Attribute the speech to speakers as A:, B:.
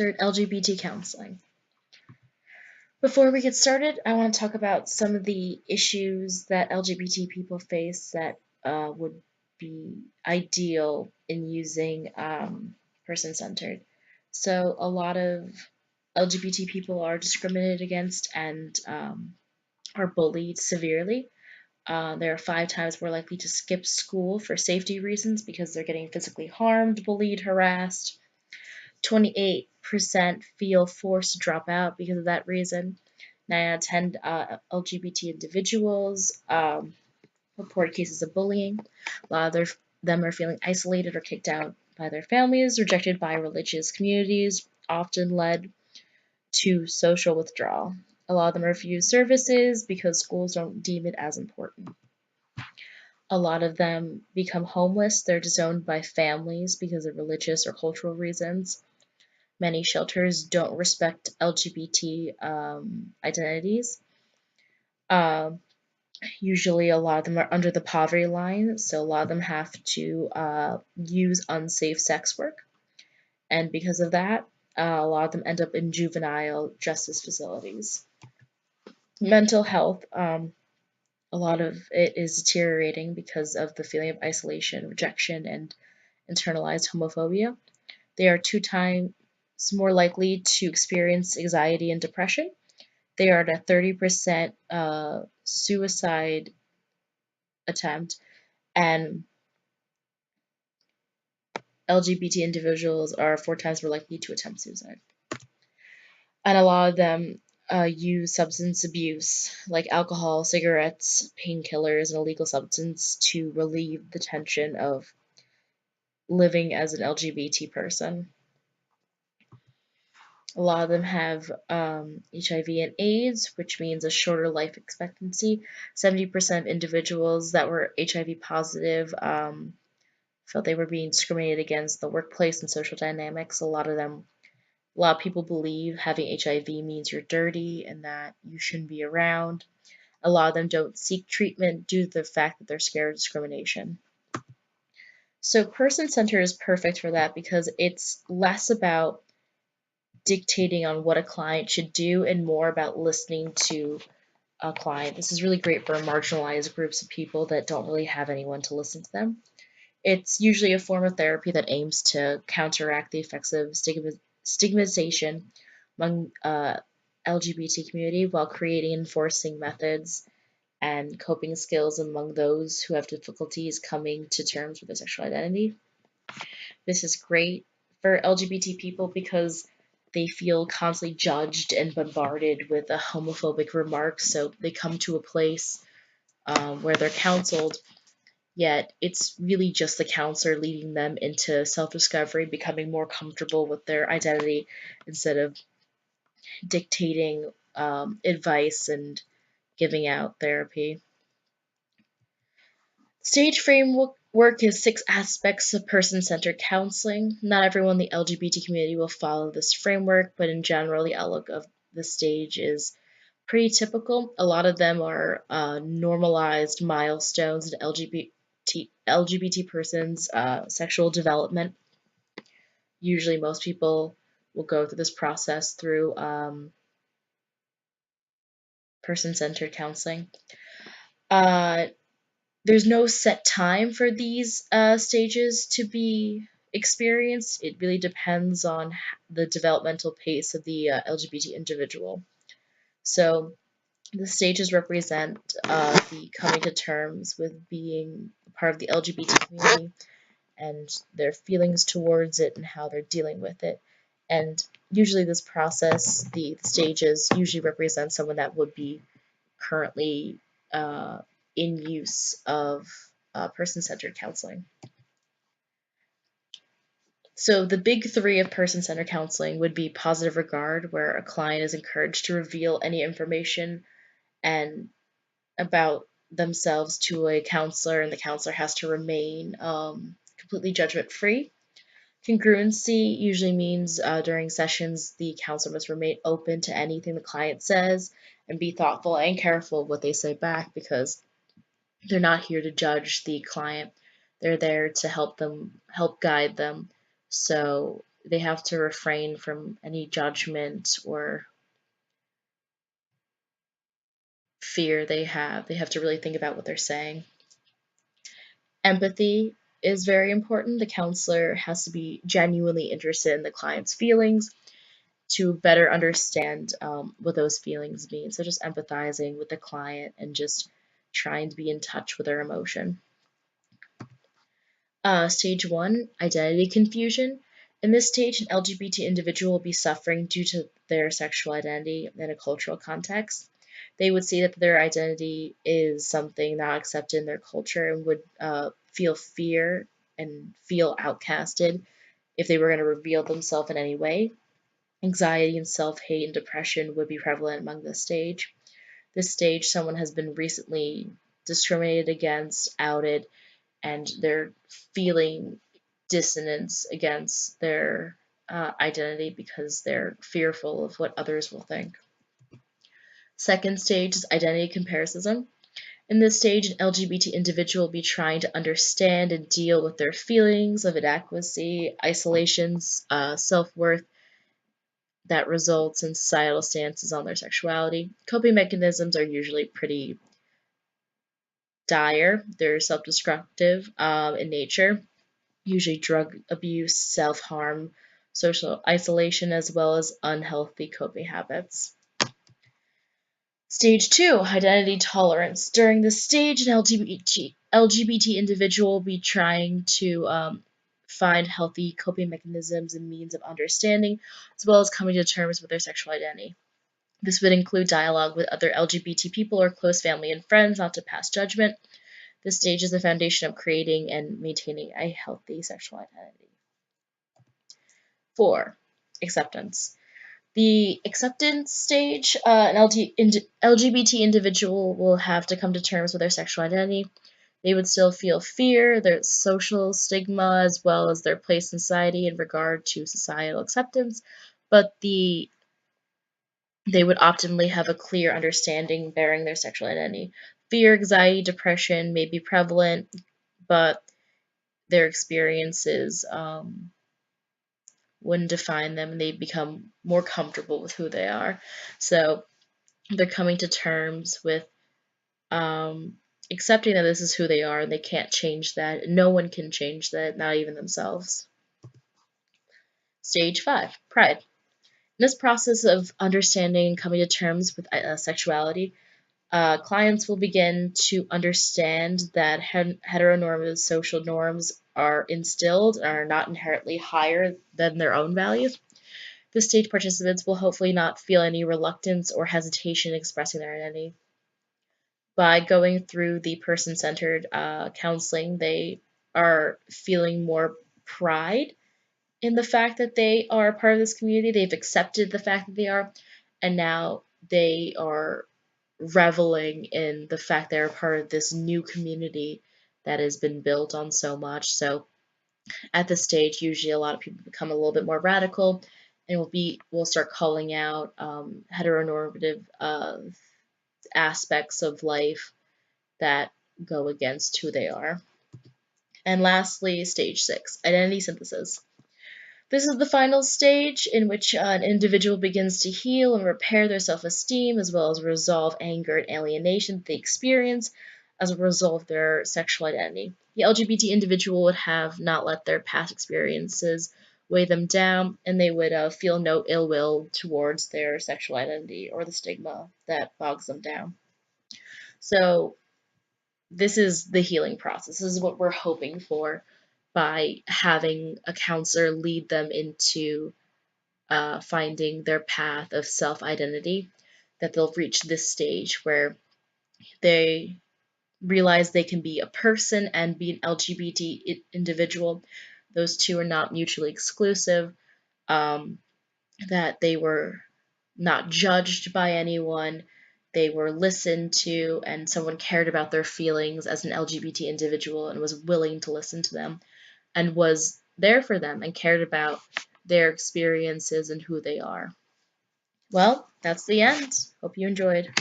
A: LGBT counseling. Before we get started, I want to talk about some of the issues that LGBT people face that would be ideal in using person centered. So, a lot of LGBT people are discriminated against and are bullied severely. They are 5 times more likely to skip school for safety reasons because they're getting physically harmed, bullied, harassed. 28% feel forced to drop out because of that reason. 9 out of 10 LGBT individuals report cases of bullying. A lot of them are feeling isolated or kicked out by their families, rejected by religious communities, often led to social withdrawal. A lot of them refuse services because schools don't deem it as important. A lot of them become homeless. They're disowned by families because of religious or cultural reasons. Many shelters don't respect LGBT identities. Um, Usually, a lot of them are under the poverty line, so a lot of them have to use unsafe sex work. And because of that, a lot of them end up in juvenile justice facilities. Mental health, a lot of it is deteriorating because of the feeling of isolation, rejection, and internalized homophobia. They are 2 times more likely to experience anxiety and depression. They are at a 30% suicide attempt, and LGBT individuals are 4 times more likely to attempt suicide. And a lot of them use substance abuse, like alcohol, cigarettes, painkillers, and illegal substance to relieve the tension of living as an LGBT person. A lot of them have HIV and AIDS, which means a shorter life expectancy. 70% of individuals that were HIV positive felt they were being discriminated against in the workplace and social dynamics. A lot of people believe having HIV means you're dirty and that you shouldn't be around. A lot of them don't seek treatment due to the fact that they're scared of discrimination. So person centered is perfect for that because it's less about dictating on what a client should do and more about listening to a client. This is really great for marginalized groups of people that don't really have anyone to listen to them. It's usually a form of therapy that aims to counteract the effects of stigmatization among LGBT community while creating and enforcing methods and coping skills among those who have difficulties coming to terms with their sexual identity. This is great for LGBT people because they feel constantly judged and bombarded with a homophobic remarks, so they come to a place where they're counseled, yet it's really just the counselor leading them into self-discovery, becoming more comfortable with their identity instead of dictating advice and giving out therapy. Stage framework is 6 aspects of person-centered counseling. Not everyone in the LGBT community will follow this framework, but in general, the outlook of the stage is pretty typical. A lot of them are normalized milestones in LGBT persons' sexual development. Usually, most people will go through this process through person-centered counseling. Uh, there's no set time for these stages to be experienced. It really depends on the developmental pace of the LGBT individual. So the stages represent the coming to terms with being part of the LGBT community and their feelings towards it and how they're dealing with it. And usually this process, the stages usually represent someone that would be currently in use of person-centered counseling. So the big 3 of person-centered counseling would be positive regard, where a client is encouraged to reveal any information and about themselves to a counselor, and the counselor has to remain completely judgment-free. Congruency usually means during sessions, the counselor must remain open to anything the client says and be thoughtful and careful of what they say back because they're not here to judge the client. They're there to help guide them. So they have to refrain from any judgment or fear they have. They have to really think about what they're saying. Empathy is very important. The counselor has to be genuinely interested in the client's feelings to better understand what those feelings mean. So just empathizing with the client and just trying to be in touch with their emotion. Stage 1, identity confusion. In this stage, an LGBT individual will be suffering due to their sexual identity in a cultural context. They would see that their identity is something not accepted in their culture and would feel fear and feel outcasted if they were going to reveal themselves in any way. Anxiety and self-hate and depression would be prevalent among this stage. This stage, someone has been recently discriminated against, outed, and they're feeling dissonance against their identity because they're fearful of what others will think. Second stage is identity comparison. In this stage, an LGBT individual will be trying to understand and deal with their feelings of inadequacy, isolations, self-worth that results in societal stances on their sexuality. Coping mechanisms are usually pretty dire. They're self-destructive in nature, usually drug abuse, self-harm, social isolation, as well as unhealthy coping habits. Stage 2, identity tolerance. During this stage, an LGBT individual will be trying to find healthy coping mechanisms and means of understanding, as well as coming to terms with their sexual identity. This would include dialogue with other LGBT people or close family and friends, not to pass judgment. This stage is the foundation of creating and maintaining a healthy sexual identity. 4. Acceptance. The acceptance stage, an LGBT individual will have to come to terms with their sexual identity. They would still feel fear, their social stigma, as well as their place in society in regard to societal acceptance, but they would optimally have a clear understanding bearing their sexual identity. Fear, anxiety, depression may be prevalent, but their experiences wouldn't define them, and they become more comfortable with who they are. So they're coming to terms with accepting that this is who they are and they can't change that. No one can change that, not even themselves. Stage 5, pride. In this process of understanding and coming to terms with sexuality, clients will begin to understand that heteronormative social norms are instilled and are not inherently higher than their own values. The stage participants will hopefully not feel any reluctance or hesitation expressing their identity. By going through the person-centered counseling, they are feeling more pride in the fact that they are part of this community. They've accepted the fact that they are, and now they are reveling in the fact they're part of this new community that has been built on so much. So at this stage, usually a lot of people become a little bit more radical and will start calling out heteronormative aspects of life that go against who they are. And lastly, stage 6, identity synthesis. This is the final stage in which an individual begins to heal and repair their self-esteem, as well as resolve anger and alienation that they experience as a result of their sexual identity. The LGBT individual would have not let their past experiences weigh them down, and they would feel no ill will towards their sexual identity or the stigma that bogs them down. So this is the healing process. This is what we're hoping for by having a counselor lead them into finding their path of self-identity, that they'll reach this stage where they realize they can be a person and be an LGBT individual. Those two are not mutually exclusive, that they were not judged by anyone, they were listened to, and someone cared about their feelings as an LGBT individual and was willing to listen to them and was there for them and cared about their experiences and who they are. Well, that's the end. Hope you enjoyed.